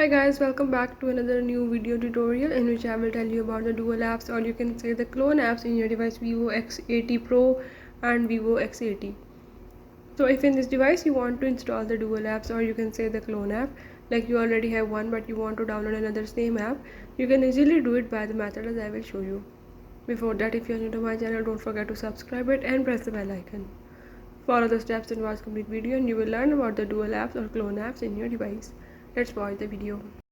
Hi guys, welcome back to another new video tutorial in which I will tell you about the dual apps, or you can say the clone apps in your device Vivo X80 Pro and Vivo X80. So if in this device you want to install the dual apps, or you can say the clone app, like you already have one but you want to download another same app, you can easily do it by the method as I will show you. Before that, if you are new to my channel, don't forget to subscribe it and press the bell icon. Follow the steps and watch complete video and you will learn about the dual apps or clone apps in your device. Let's watch the video.